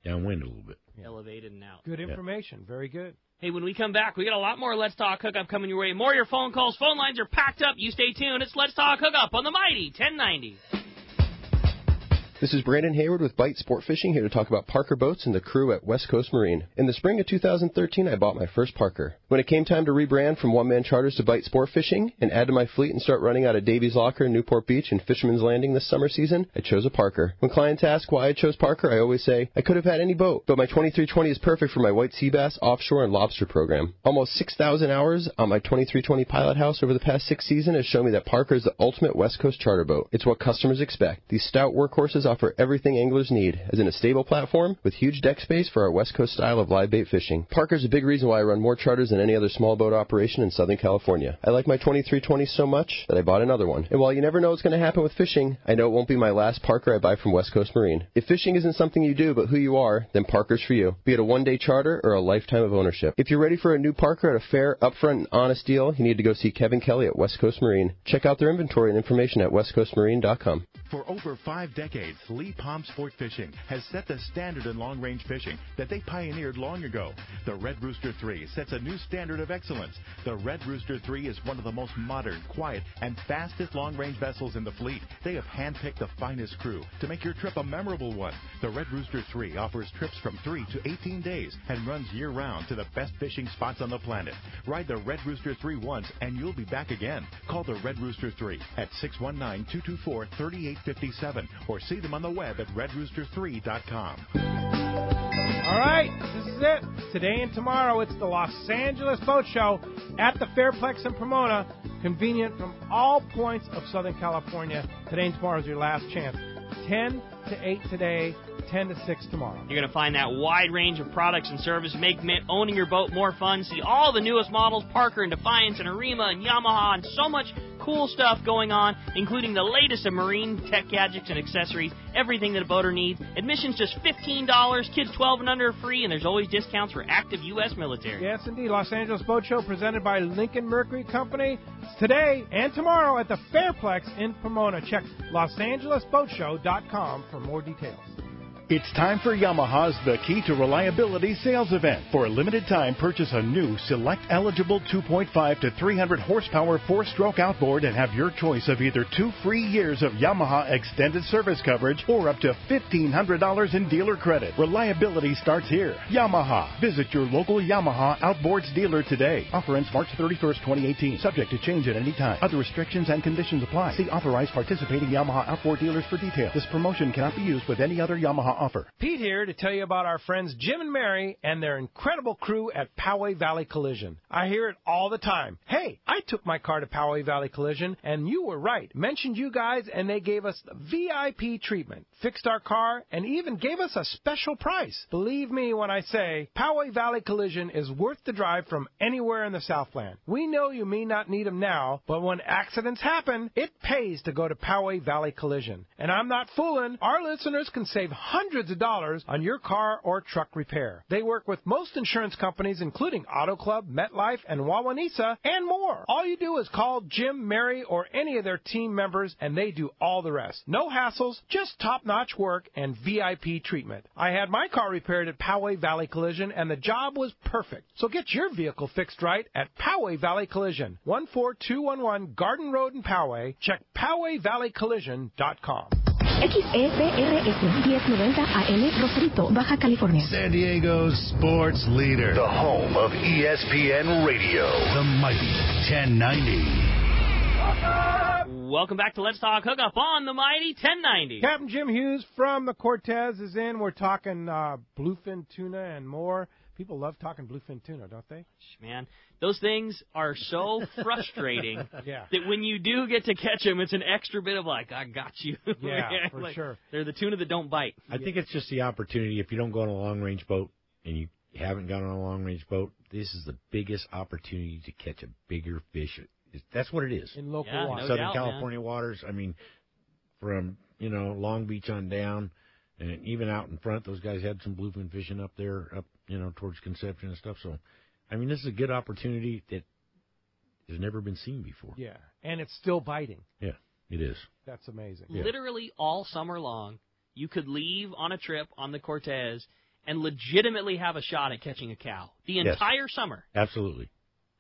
downwind a little bit.
Elevated and out.
Good information. Very good.
Hey, when we come back, we got a lot more Let's Talk Hookup coming your way. More of your phone calls. Phone lines are packed up. You stay tuned. It's Let's Talk Hookup on the Mighty 1090.
This is Brandon Hayward with Bite Sport Fishing, here to talk about Parker Boats and the crew at West Coast Marine. In the spring of 2013, I bought my first Parker. When it came time to rebrand from one-man charters to Bite Sport Fishing and add to my fleet and start running out of Davies Locker, Newport Beach, and Fisherman's Landing this summer season, I chose a Parker. When clients ask why I chose Parker, I always say, I could have had any boat, but my 2320 is perfect for my white sea bass, offshore, and lobster program. Almost 6,000 hours on my 2320 Pilot House over the past 6 seasons has shown me that Parker is the ultimate West Coast charter boat. It's what customers expect. These stout workhorses offer everything anglers need, as in a stable platform with huge deck space for our West Coast style of live bait fishing. Parker's a big reason why I run more charters than any other small boat operation in Southern California. I like my 2320 so much that I bought another one. And while you never know what's going to happen with fishing, I know it won't be my last Parker I buy from West Coast Marine. If fishing isn't something you do but who you are, then Parker's for you, be it a one-day charter or a lifetime of ownership. If you're ready for a new Parker at a fair, upfront, and honest deal, you need to go see Kevin Kelly at West Coast Marine. Check out their inventory and information at westcoastmarine.com.
For over 5 decades, Lee Palm Sport Fishing has set the standard in long-range fishing that they pioneered long ago. The Red Rooster 3 sets a new standard of excellence. The Red Rooster 3 is one of the most modern, quiet, and fastest long-range vessels in the fleet. They have handpicked the finest crew to make your trip a memorable one. The Red Rooster 3 offers trips from 3 to 18 days and runs year-round to the best fishing spots on the planet. Ride the Red Rooster 3 once, and you'll be back again. Call the Red Rooster 3 at 619-224-3857 or see them on the web at redrooster3.com.
All right, this is it. Today and tomorrow, it's the Los Angeles Boat Show at the Fairplex in Pomona. Convenient from all points of Southern California. Today and tomorrow is your last chance. 10 to 8 today, 10 to 6 tomorrow.
You're going to find that wide range of products and service make owning your boat more fun. See all the newest models, Parker and Defiance and Arima and Yamaha, and so much cool stuff going on, including the latest of marine tech gadgets and accessories, everything that a boater needs. Admission's just $15, kids 12 and under are free, and there's always discounts for active U.S. military.
Yes, indeed. Los Angeles Boat Show presented by Lincoln Mercury Company. It's today and tomorrow at the Fairplex in Pomona. Check losangelesboatshow.com for more details.
It's time for Yamaha's The Key to Reliability sales event. For a limited time, purchase a new select eligible 2.5 to 300 horsepower 4-stroke outboard and have your choice of either 2 free years of Yamaha extended service coverage or up to $1,500 in dealer credit. Reliability starts here. Yamaha. Visit your local Yamaha Outboards dealer today. Offer ends March 31st, 2018. Subject to change at any time. Other restrictions and conditions apply. See authorized participating Yamaha outboard dealers for details. This promotion cannot be used with any other Yamaha offer.
Pete here to tell you about our friends Jim and Mary and their incredible crew at Poway Valley Collision. I hear it all the time. Hey, I took my car to Poway Valley Collision, and you were right. Mentioned you guys, and they gave us the VIP treatment, fixed our car, and even gave us a special price. Believe me when I say Poway Valley Collision is worth the drive from anywhere in the Southland. We know you may not need them now, but when accidents happen, it pays to go to Poway Valley Collision. And I'm not fooling. Our listeners can save hundreds of dollars on your car or truck repair. They work with most insurance companies, including Auto Club, MetLife, and Wawanesa, and more. All you do is call Jim, Mary, or any of their team members, and they do all the rest. No hassles, just top-notch work and VIP treatment. I had my car repaired at Poway Valley Collision, and the job was perfect. So get your vehicle fixed right at Poway Valley Collision, 14211 Garden Road in Poway. Check PowayValleyCollision.com.
XEPRS 1090 AM Rosarito, Baja California.
San Diego's sports leader.
The home of ESPN Radio. The mighty 1090.
Welcome back to Let's Talk Hookup on the mighty 1090.
Captain Jim Hughes from the Cortez is in. We're talking bluefin tuna and more. People love talking bluefin tuna, don't they?
Man, those things are so frustrating that when you do get to catch them, it's an extra bit of like, I got you.
Yeah, for sure.
They're the tuna that don't bite.
I think it's just the opportunity. If you don't go on a long-range boat and you haven't gone on a long-range boat, this is the biggest opportunity to catch a bigger fish. That's what it is.
In local waters.
Southern California waters. I mean, from, Long Beach on down. And even out in front, those guys had some bluefin fishing up there, towards Conception and stuff. So, I mean, this is a good opportunity that has never been seen before.
Yeah, and it's still biting.
Yeah, it is.
That's amazing.
Yeah.
Literally all summer long, you could leave on a trip on the Cortez and legitimately have a shot at catching a cow the entire summer.
Absolutely.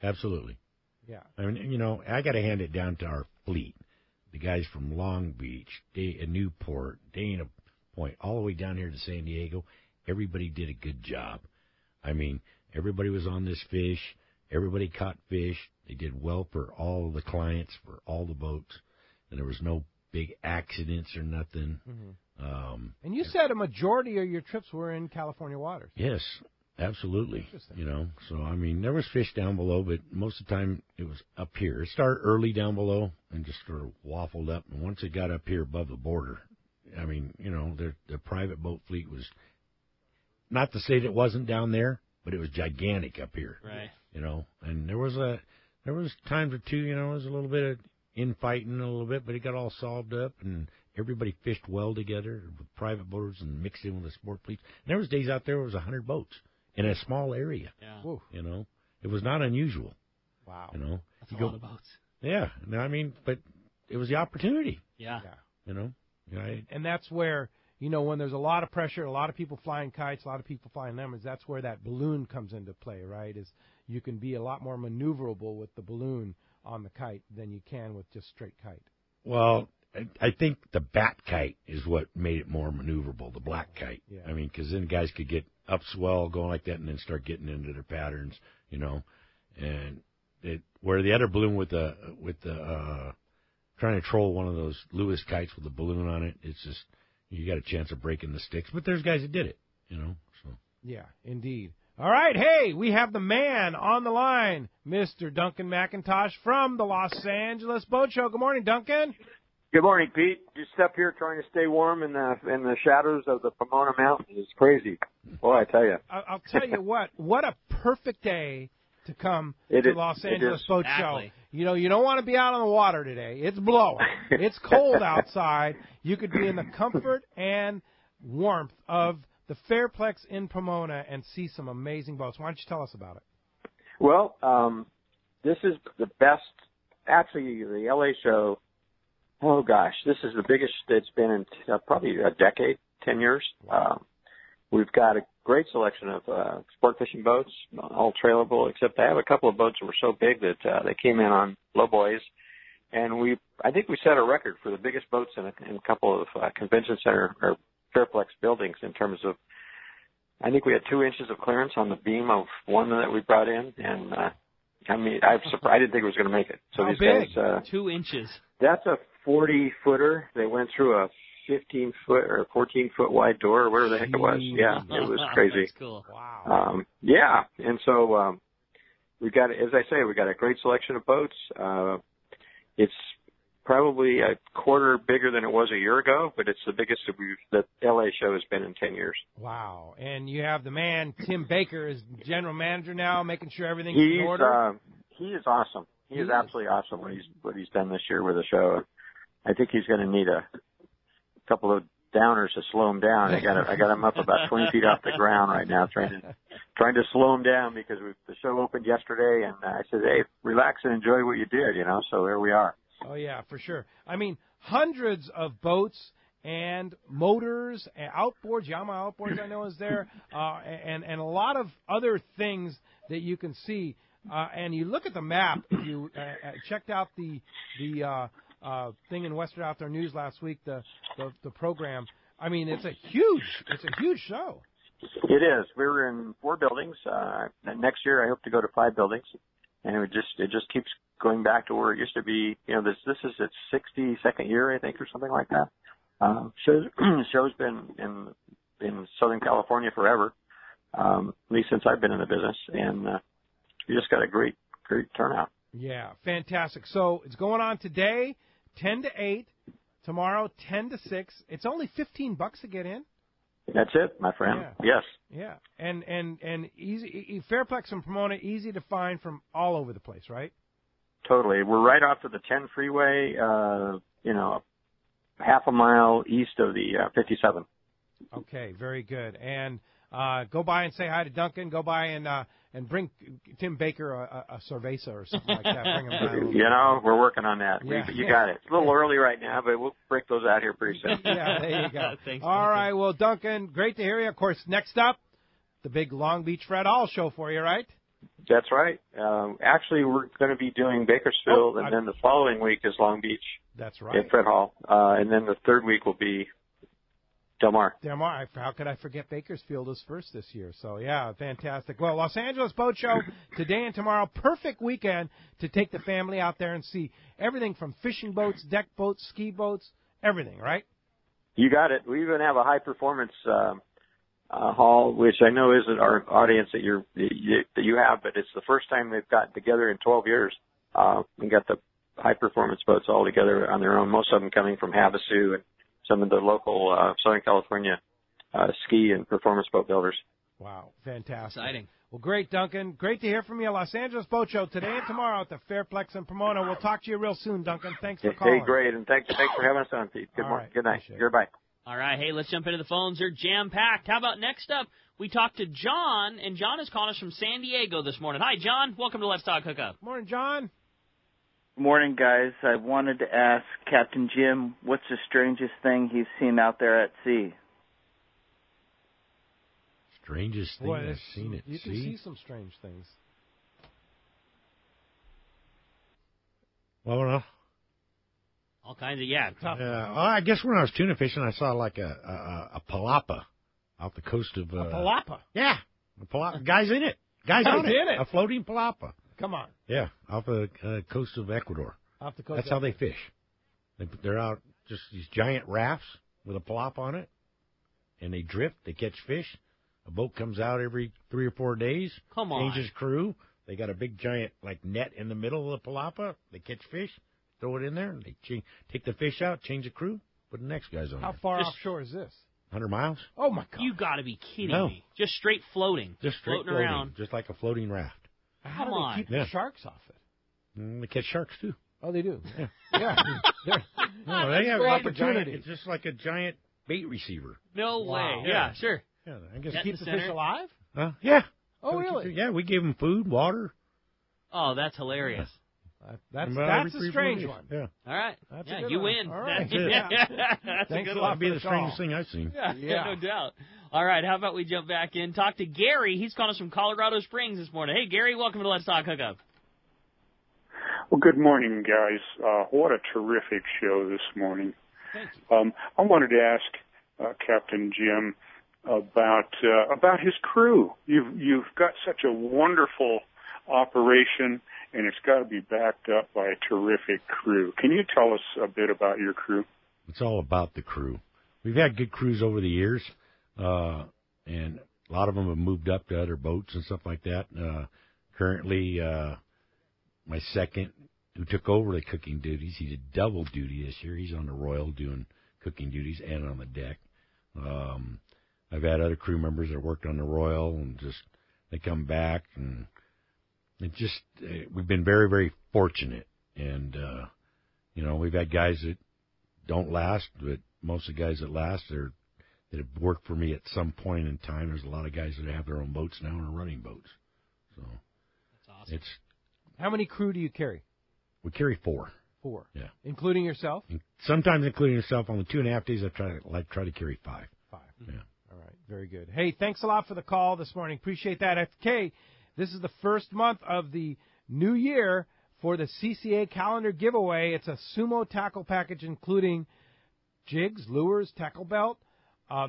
Absolutely.
Yeah.
I mean, I got to hand it down to our fleet. The guys from Long Beach, Newport, Dana Point, all the way down here to San Diego, everybody did a good job. I mean, everybody was on this fish. Everybody caught fish. They did well for all of the clients, for all the boats, and there was no big accidents or nothing.
Mm-hmm. And you said a majority of your trips were in California waters.
Yes, absolutely. So, I mean, there was fish down below, but most of the time it was up here. It started early down below and just sort of waffled up, and once it got up here above the border, I mean, the private boat fleet was, not to say that it wasn't down there, but it was gigantic up here.
Right.
And there was times or two, it was a little bit of infighting a little bit, but it got all solved up, and everybody fished well together with private boaters and mixed in with the sport fleets. And there was days out there where it was 100 boats in a small area.
Yeah.
It was not unusual.
Wow.
That's a lot of boats.
Yeah. I mean, but it was the opportunity.
Yeah.
Right.
And that's where, when there's a lot of pressure, a lot of people flying kites, a lot of people flying lemons, that's where that balloon comes into play, right? Is you can be a lot more maneuverable with the balloon on the kite than you can with just straight kite.
Well, I think the bat kite is what made it more maneuverable, the black kite.
Yeah.
I mean, because then guys could get upswell going like that and then start getting into their patterns, and where the other balloon with the trying to troll one of those Lewis kites with a balloon on it, it's just you got a chance of breaking the sticks. But there's guys that did it, So
yeah, indeed. All right, hey, we have the man on the line, Mr. Duncan McIntosh from the Los Angeles Boat Show. Good morning, Duncan.
Good morning, Pete. Just up here trying to stay warm in the shadows of the Pomona Mountains. It's crazy. Boy, I tell you.
I'll tell you what a perfect day to come to Los Angeles Boat Show. You don't want to be out on the water today. It's blowing. It's cold outside. You could be in the comfort and warmth of the Fairplex in Pomona and see some amazing boats. Why don't you tell us about it?
Well, this is the best. Actually, the LA show, oh gosh, this is the biggest it's been in probably a decade, 10 years. We've got a great selection of sport fishing boats, all trailable, except I have a couple of boats that were so big that they came in on low buoys. And I think we set a record for the biggest boats in a couple of convention center or Fairplex buildings in terms of, I think we had 2 inches of clearance on the beam of one that we brought in, and I didn't think it was going to make it. So
How
these
big?
guys,
2 inches.
That's a 40-footer. They went through a 15-foot or 14-foot wide door, or whatever the heck it was. Yeah, it was crazy.
That's cool.
Wow.
Yeah, and so we got, as I say, we got a great selection of boats. It's probably a quarter bigger than it was a year ago, but it's the biggest that LA show has been in 10 years.
Wow. And you have the man, Tim Baker, is general manager now, making sure everything's in order.
He is awesome. He is absolutely awesome what he's done this year with the show. I think he's going to need a couple of downers to slow him down. I got him up about 20 feet off the ground right now, trying to slow him down because the show opened yesterday, and I said, hey, relax and enjoy what you did, So there we are.
Oh, yeah, for sure. I mean, hundreds of boats and motors and outboards, Yamaha outboards I know is there, and a lot of other things that you can see. And you look at the map, if you checked out the thing in Western Outdoor News last week, the program, I mean, it's a huge show.
It is. We're in 4 buildings. Next year I hope to go to 5 buildings. And it just keeps going back to where it used to be. This is its 62nd year, I think, or something like that. Show's been in Southern California forever, at least since I've been in the business, and we just got a great turnout.
Yeah, fantastic. So it's going on today, 10 to 8. Tomorrow, 10 to 6. It's only $15 to get in.
That's it, my friend.
Yeah.
Yes.
Yeah, and easy. Fairplex and Pomona, easy to find from all over the place, right?
Totally. We're right off of the 10 freeway, half a mile east of the 57.
Okay, very good. And go by and say hi to Duncan. Go by and bring Tim Baker a cerveza or something like that. Bring him down.
We're working on that.
Yeah.
You got it. It's a little early right now, but we'll break those out here pretty soon.
Yeah, there you go.
Thanks,
all right, well, Duncan, great to hear you. Of course, next up, the big Long Beach Fred Hall show for you, right?
That's right. Actually, we're going to be doing Bakersfield, and then the following week is Long Beach.
That's right.
At Fred Hall. And then the third week will be Del Mar.
How could I forget Bakersfield is first this year? So, yeah, fantastic. Well, Los Angeles Boat Show today and tomorrow. Perfect weekend to take the family out there and see everything from fishing boats, deck boats, ski boats, everything, right?
You got it. We even have a high-performance hall, which I know isn't our audience that you have, but it's the first time they've gotten together in 12 years. We got the high-performance boats all together on their own, most of them coming from Havasu and some of the local Southern California ski and performance boat builders.
Wow, fantastic.
Exciting.
Well, great, Duncan. Great to hear from you. Los Angeles Boat Show today and tomorrow at the Fairplex in Pomona. We'll talk to you real soon, Duncan. Thanks for calling.
Hey, great, and thanks for having us on, Pete. Good morning. Good night. Goodbye.
All right, hey, let's jump into the phones. They're jam-packed. How about next up, we talked to John, and John is calling us from San Diego this morning. Hi, John. Welcome to Let's Talk Hookup.
Morning, John.
Morning, guys. I wanted to ask Captain Jim, what's the strangest thing he's seen out there at sea?
Strangest thing I've seen at sea?
You can see some strange things.
Well,
all kinds of, yeah.
Well, I guess when I was tuna fishing, I saw like a palapa off the coast of...
a palapa?
Yeah. A palapa. Guy's in it. Guy's on it. A floating palapa.
Come on.
Yeah, off the coast of Ecuador.
Off the coast.
That's how they fish. They're out just these giant rafts with a palapa on it, and they drift. They catch fish. A boat comes out every 3 or 4 days.
Come on.
Changes crew. They got a big giant net in the middle of the palapa. They catch fish, throw it in there, and they take the fish out, change the crew, put the next guys on.
How far offshore is this?
100 miles.
Oh my God!
You got to be kidding me! Just straight floating.
Just straight
floating around,
just like a floating raft.
How do they keep the sharks off it?
They catch sharks too.
Oh, they do.
Yeah.
No,
they have
opportunity.
It's just like a giant bait receiver.
No way. Yeah, sure.
Yeah, I guess
keep the fish alive.
Yeah.
Oh, really?
Yeah, we gave them food, water.
Oh, that's hilarious.
That's a strange one.
Yeah.
All right.
That's
yeah,
a good
you
one.
win.
All right.
That's
Thanks
a good
a lot.
one.
That'd be the strangest thing I've seen.
Yeah, no doubt. All right, how about we jump back in, talk to Gary. He's calling us from Colorado Springs this morning. Hey, Gary, welcome to Let's Talk Hookup.
Well, good morning, guys. What a terrific show this morning.
Thank you.
I wanted to ask Captain Jim about his crew. You've got such a wonderful operation, and it's got to be backed up by a terrific crew. Can you tell us a bit about your crew?
It's all about the crew. We've had good crews over the years, and a lot of them have moved up to other boats and stuff like that. Currently, my second, who took over the cooking duties, he did double duty this year. He's on the Royal doing cooking duties and on the deck. I've had other crew members that worked on the Royal, and just they come back, and we've been very, very fortunate. And we've had guys that don't last, but most of the guys that last that have worked for me at some point in time. There's a lot of guys that have their own boats now and are running boats. So
that's awesome.
How many crew do you carry?
We carry 4.
4.
Yeah.
Including yourself?
Sometimes including yourself. On the 2.5 days, I try to carry 5.
5.
Yeah.
All right. Very good. Hey, thanks a lot for the call this morning. Appreciate that. FK, this is the first month of the new year for the CCA calendar giveaway. It's a sumo tackle package including jigs, lures, tackle belt.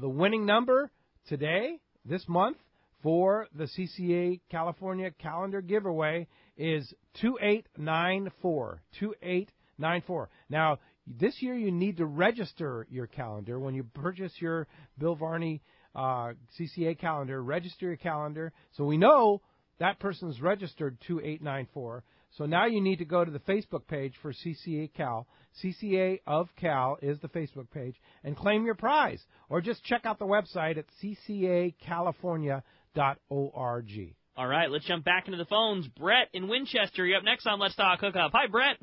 The winning number today, this month, for the CCA California calendar giveaway is 2894. 2894. Now, this year you need to register your calendar. When you purchase your Bill Varney CCA calendar, register your calendar. So we know that person's registered 2894. So now you need to go to the Facebook page for CCA Cal. CCA of Cal is the Facebook page, and claim your prize. Or just check out the website at ccacalifornia.org.
All right, let's jump back into the phones. Brett in Winchester, you're up next on Let's Talk Hookup. Hi, Brett.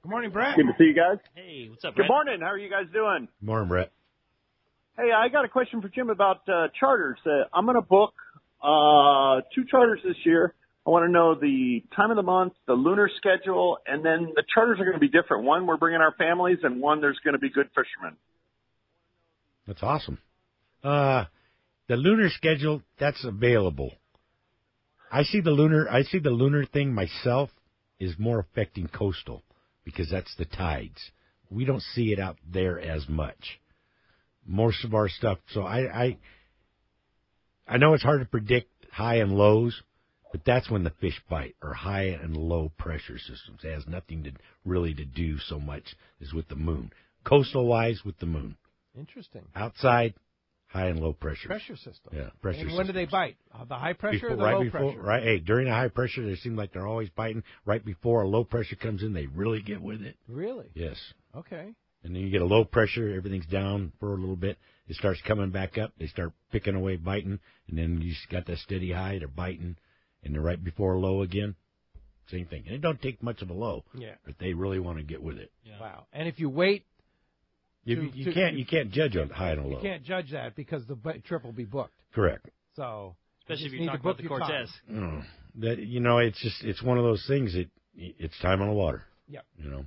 Good morning, Brett.
Good to see you guys.
Hey, what's up, Brett?
Good morning. How are you guys doing?
Good morning, Brett.
Hey, I got a question for Jim about charters. I'm going to book 2 charters this year. I want to know the time of the month, the lunar schedule, and then the charters are going to be different. One, we're bringing our families, and one, there's going to be good fishermen.
That's awesome. The lunar schedule, that's available. I see the lunar thing myself is more affecting coastal because that's the tides. We don't see it out there as much. Most of our stuff. So I know it's hard to predict high and lows, but that's when the fish bite, or high and low pressure systems. It has nothing to do so much as with the moon. Coastal wise, with the moon.
Interesting.
Outside, high and low pressure.
Pressure system.
Yeah, pressure system.
And when do they bite? The high pressure or the
right
low
before,
pressure?
Right, hey, during the high pressure, they seem like they're always biting. Right before a low pressure comes in, they really get with it.
Really?
Yes.
Okay.
And then you get a low pressure, everything's down for a little bit. It starts coming back up. They start picking away, biting. And then you just got that steady high, they're biting. And they're right before a low again. Same thing. And it don't take much of a low.
Yeah.
But they really want to get with it.
Yeah. Wow. And if you wait...
You can't judge a high and a low.
You can't judge that because the trip will be booked.
Correct.
So
especially if
you
you're talking about the Cortez.
that it's one of those things that it's time on the water.
Yep.
You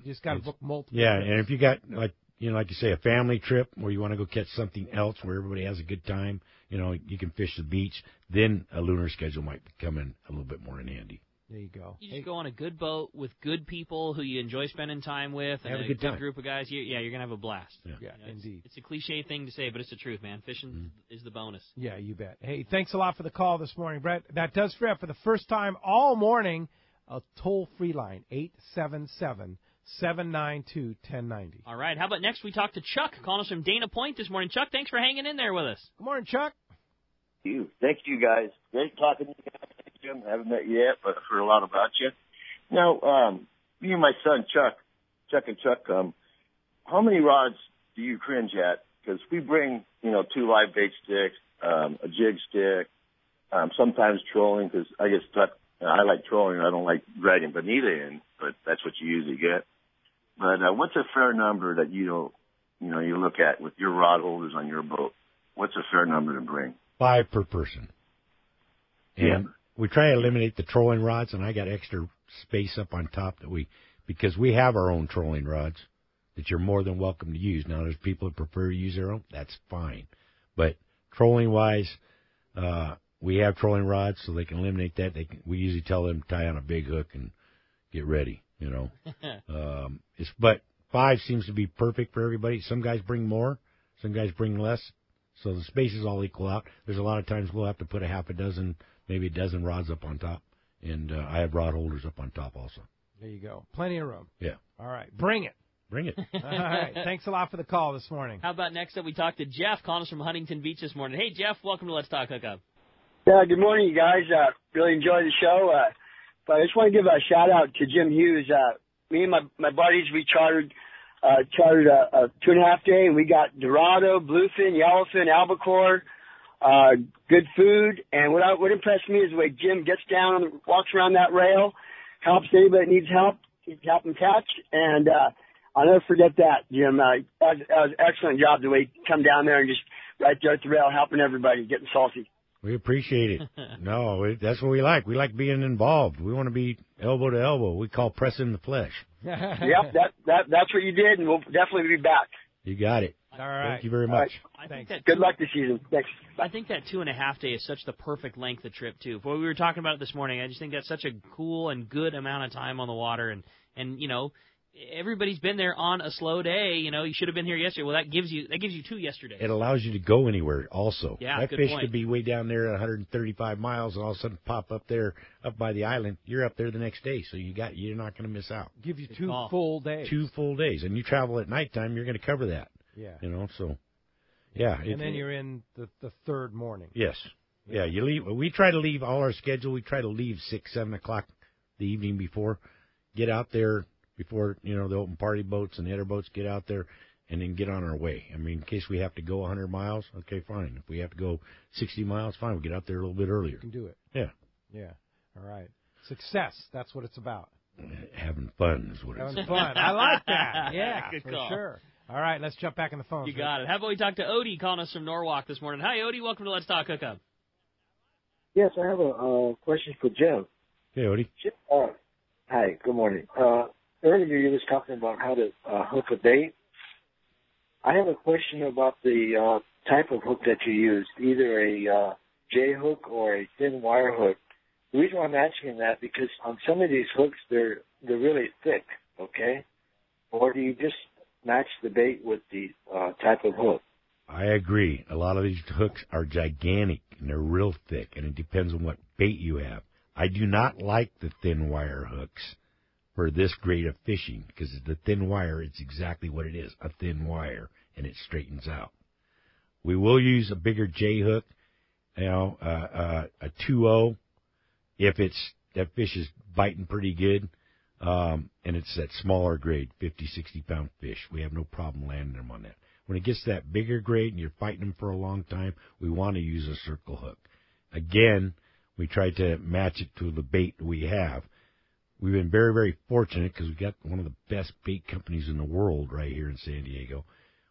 just got to book multiple.
Yeah,
trips.
and if you got like you say, a family trip where you want to go catch something else where everybody has a good time, you can fish the beach. Then a lunar schedule might come in a little bit more in handy.
There you go.
You just go on a good boat with good people who you enjoy spending time with, and
have
a
good time.
group of guys. You're going to have a blast.
Yeah, indeed.
It's a cliche thing to say, but it's the truth, man. Fishing is the bonus.
Yeah, you bet. Hey, thanks a lot for the call this morning, Brett. That does for it for the first time all morning. A toll-free line, 877-792-1090.
All right, how about next we talk to Chuck, calling us from Dana Point this morning. Chuck, thanks for hanging in there with us.
Good morning, Chuck.
Thank you, guys. Great talking to you guys, Jim. I haven't met you yet, but I've heard a lot about you. Now, me and my son, Chuck, how many rods do you cringe at? Because we bring, 2 live bait sticks, a jig stick, sometimes trolling, because I get stuck. I like trolling. I don't like dragging bonita in, but that's what you usually get. But what's a fair number that you look at with your rod holders on your boat? What's a fair number to bring?
5 per person. And we try to eliminate the trolling rods, and I got extra space up on top because we have our own trolling rods that you're more than welcome to use. Now, there's people that prefer to use their own. That's fine. But trolling-wise, we have trolling rods, so they can eliminate that. We usually tell them to tie on a big hook and get ready, But 5 seems to be perfect for everybody. Some guys bring more, some guys bring less, so the spaces all equal out. There's a lot of times we'll have to put a half a dozen, maybe a dozen rods up on top, and I have rod holders up on top also.
There you go. Plenty of room.
Yeah.
All right. Bring it.
Bring it.
All right. Thanks a lot for the call this morning.
How about next up we talk to Jeff, calling us from Huntington Beach this morning. Hey, Jeff, welcome to Let's Talk Hookup.
Yeah, good morning, you guys. Really enjoy the show. But I just want to give a shout out to Jim Hughes. Me and my buddies, we chartered a 2.5 day, and we got Dorado, Bluefin, Yellowfin, Albacore, good food. And what impressed me is the way Jim gets down and walks around that rail, helps anybody that needs help, help them catch. And I'll never forget that, Jim. That was an excellent job, the way you come down there and just right there at the rail helping everybody, getting salty.
We appreciate it. No, that's what we like. We like being involved. We want to be elbow to elbow. We call pressing the flesh.
Yep, that's what you did, and we'll definitely be back.
You got it.
All right.
Thank you very much.
Right. Good luck this season. Thanks.
I think that 2.5 day is such the perfect length of trip, too. Boy, we were talking about it this morning. I just think that's such a cool and good amount of time on the water, and everybody's been there on a slow day. You should have been here yesterday. Well, that gives you 2 yesterdays.
It allows you to go anywhere also.
Yeah,
that
good
fish
point.
could be way down there at 135 miles and all of a sudden pop up there up by the island. You're up there the next day, so you're not going to miss out.
Give you 2 full days.
2 full days. And you travel at nighttime, you're going to cover that.
Yeah.
So yeah.
And then you're in the third morning.
Yes. Yeah, you leave. We try to leave all our schedule. We try to leave 6, 7 o'clock the evening before. Get out there before, the open party boats and the other boats get out there, and then get on our way. I mean, in case we have to go 100 miles, okay, fine. If we have to go 60 miles, fine. We'll get out there a little bit earlier.
You can do it.
Yeah.
Yeah. All right. Success. That's what it's about.
Having fun is what it's
about. Having fun. I like that. Yeah,
good
for
call.
Sure. All right, let's jump back in the phone.
You got it. How about we talk to Odie, calling us from Norwalk this morning. Hi, Odie. Welcome to Let's Talk Hookup.
Yes, I have a question for Jim.
Hey, Odie.
Hi, good morning. Earlier you was talking about how to hook a bait. I have a question about the type of hook that you use, either a J hook or a thin wire hook. The reason why I'm asking that because on some of these hooks they're really thick, okay? Or do you just match the bait with the type of hook?
I agree. A lot of these hooks are gigantic and they're real thick, and it depends on what bait you have. I do not like the thin wire hooks for this grade of fishing because the thin wire, it's exactly what it is, a thin wire, and it straightens out. We will use a bigger J hook, a 2-0 if that fish is biting pretty good, and it's that smaller grade, 50, 60-pound fish. We have no problem landing them on that. When it gets to that bigger grade and you're fighting them for a long time, we want to use a circle hook. Again, we try to match it to the bait we have. We've been very, very fortunate because we've got one of the best bait companies in the world right here in San Diego.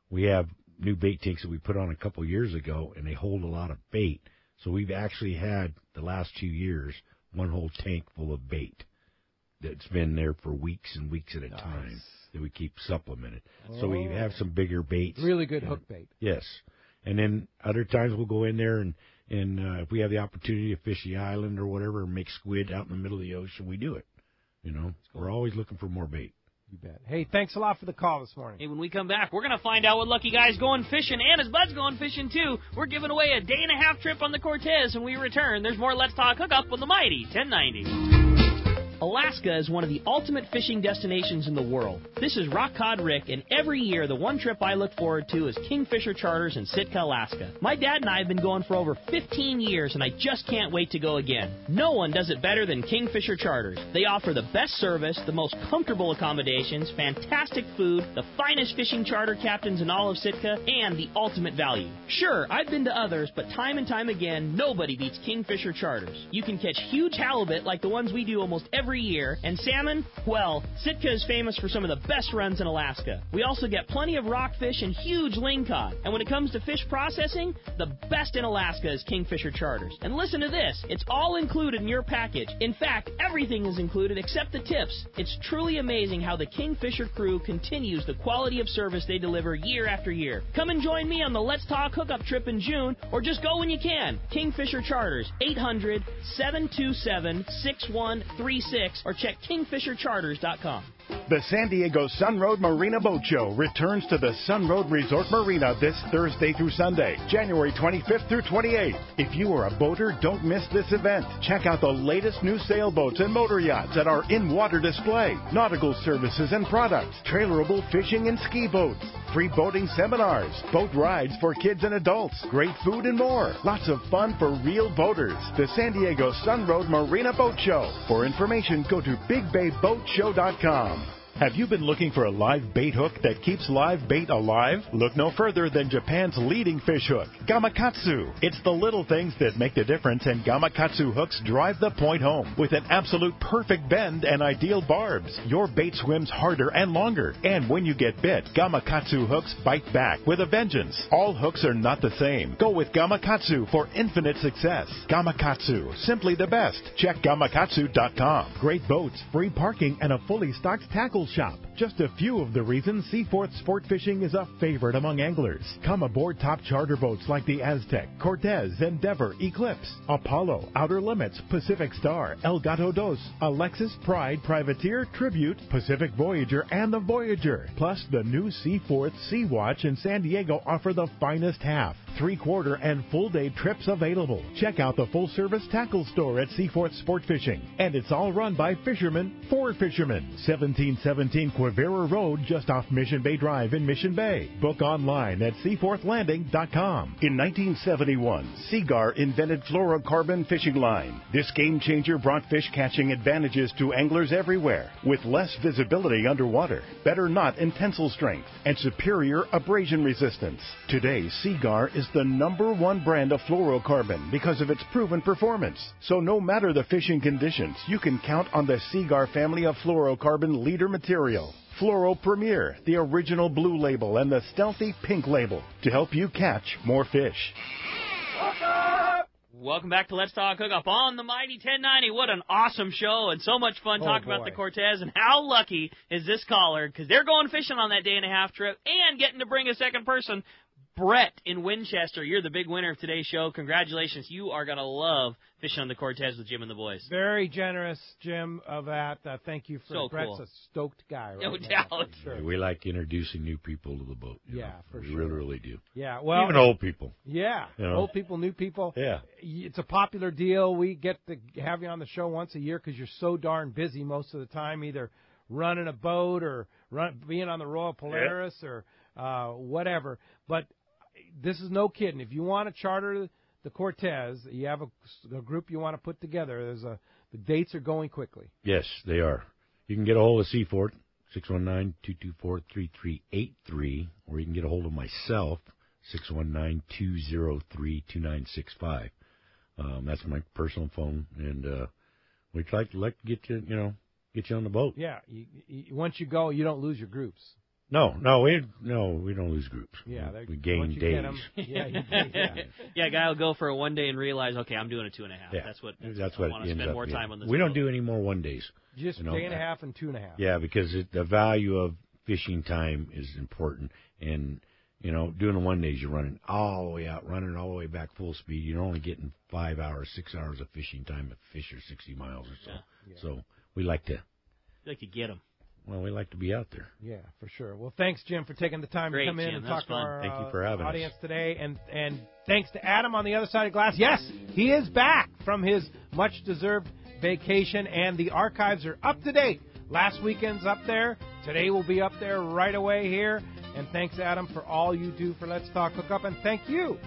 We have new bait tanks that we put on a couple years ago, and they hold a lot of bait. So we've actually had, the last 2 years, one whole tank full of bait that's been there for weeks and weeks at a time that we keep supplemented. So we have some bigger baits.
Really good hook bait.
Yes. And then other times we'll go in there and if we have the opportunity to fish the island or whatever, or make squid out in the middle of the ocean, we do it. You know, we're always looking for more bait.
You bet. Hey, thanks a lot for the call this morning.
Hey, when we come back, we're going to find out what lucky guy's going fishing, and his bud's going fishing, too. We're giving away a day-and-a-half trip on the Cortez when we return. There's more Let's Talk Hookup on the mighty 1090. Alaska is one of the ultimate fishing destinations in the world. This is Rock Cod Rick, and every year the one trip I look forward to is Kingfisher Charters in Sitka, Alaska. My dad and I have been going for over 15 years, and I just can't wait to go again. No one does it better than Kingfisher Charters. They offer the best service, the most comfortable accommodations, fantastic food, the finest fishing charter captains in all of Sitka, and the ultimate value. Sure, I've been to others, but time and time again, nobody beats Kingfisher Charters. You can catch huge halibut like the ones we do almost every year, and salmon, well, Sitka is famous for some of the best runs in Alaska. We also get plenty of rockfish and huge lingcod. And when it comes to fish processing, the best in Alaska is Kingfisher Charters. And listen to this, it's all included in your package. In fact, everything is included except the tips. It's truly amazing how the Kingfisher crew continues the quality of service they deliver year after year. Come and join me on the Let's Talk Hookup trip in June, or just go when you can. Kingfisher Charters, 800-727-6136, or check kingfishercharters.com.
The San Diego Sun Road Marina Boat Show returns to the Sun Road Resort Marina this Thursday through Sunday, January 25th through 28th. If you are a boater, don't miss this event. Check out the latest new sailboats and motor yachts at our in-water display, nautical services and products, trailerable fishing and ski boats, free boating seminars, boat rides for kids and adults, great food and more. Lots of fun for real boaters. The San Diego Sun Road Marina Boat Show. For information, go to BigBayBoatShow.com. Have you been looking for a live bait hook that keeps live bait alive? Look no further than Japan's leading fish hook, Gamakatsu. It's the little things that make the difference, and Gamakatsu hooks drive the point home. With an absolute perfect bend and ideal barbs, your bait swims harder and longer. And when you get bit, Gamakatsu hooks bite back with a vengeance. All hooks are not the same. Go with Gamakatsu for infinite success. Gamakatsu, simply the best. Check Gamakatsu.com. Great boats, free parking, and a fully stocked tackle shop. Just a few of the reasons Seaforth Sport Fishing is a favorite among anglers. Come aboard top charter boats like the Aztec, Cortez, Endeavor, Eclipse, Apollo, Outer Limits, Pacific Star, El Gato Dos, Alexis, Pride, Privateer, Tribute, Pacific Voyager, and the Voyager. Plus, the new Seaforth Sea Watch in San Diego offer the finest half, 3/4, and full-day trips available. Check out the full-service tackle store at Seaforth Sport Fishing. And it's all run by fishermen for fishermen. 1717 Quivira Road, just off Mission Bay Drive in Mission Bay. Book online at seaforthlanding.com. In 1971, Seagar invented fluorocarbon fishing line. This game changer brought fish catching advantages to anglers everywhere, with less visibility underwater, better knot and tensile strength, and superior abrasion resistance. Today, Seagar is the #1 brand of fluorocarbon because of its proven performance. So no matter the fishing conditions, you can count on the Seagar family of fluorocarbon leader material. Fluoro Premier, the original blue label, and the stealthy pink label to help you catch more fish.
Welcome back to Let's Talk Hookup on the Mighty 1090. What an awesome show and so much fun talking about the Cortez. And how lucky is this caller, because they're going fishing on that day-and-a-half trip and getting to bring a second person. Brett in Winchester, you're the big winner of today's show. Congratulations. You are going to love fishing on the Cortez with Jim and the boys.
Very generous, Jim, of that. Thank you for
so
Brett's
cool.
a stoked guy. Right
no
now,
doubt.
Sure.
We like introducing new people to the boat.
Yeah, for
we
sure.
really, really do.
Yeah, well,
even old people.
Yeah, old people, new people.
Yeah.
It's a popular deal. We get to have you on the show once a year because you're so darn busy most of the time, either running a boat or being on the Royal Polaris or whatever. But this is no kidding. If you want to charter the Cortez, you have a group you want to put together. The dates are going quickly.
Yes, they are. You can get a hold of Seaforth, 619-224-3383, or you can get a hold of myself, 619-203-2965. That's my personal phone, and we'd like to get you, get you on the boat.
Yeah, once you go, you don't lose your groups.
No, we don't lose groups.
Yeah,
we gain days.
Yeah, guy will go for a 1 day and realize, okay, I'm doing a 2.5.
Yeah,
That's what
I
want to spend more time on this.
We don't do any more 1 days.
Just day and a half and 2.5.
Yeah, because the value of fishing time is important, and doing the 1 days, you're running all the way out, running all the way back full speed. You're only getting 5 hours, 6 hours of fishing time if fish are 60 miles or so.
Yeah.
So we like to
get them.
Well, we like to be out there.
Yeah, for sure. Well, thanks, Jim, for taking the time to come in and talk to our
Thank you for having
audience
us.
today. And thanks to Adam on the other side of glass. Yes, he is back from his much-deserved vacation, and the archives are up to date. Last weekend's up there. Today will be up there right away here. And thanks, Adam, for all you do for Let's Talk Hookup. And thank you.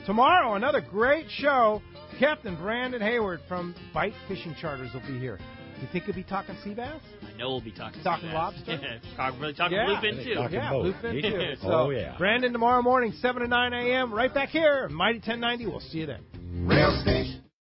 Tomorrow, another great show. Captain Brandon Hayward from Bite Fishing Charters will be here. You think he'll be talking sea bass?
I know we'll be talking
lobster.
Really talking bluefin too.
Bluefin too. So,
oh yeah.
Brandon tomorrow morning, 7 to 9 a.m. right back here, Mighty 1090. We'll see you then.
Rail station.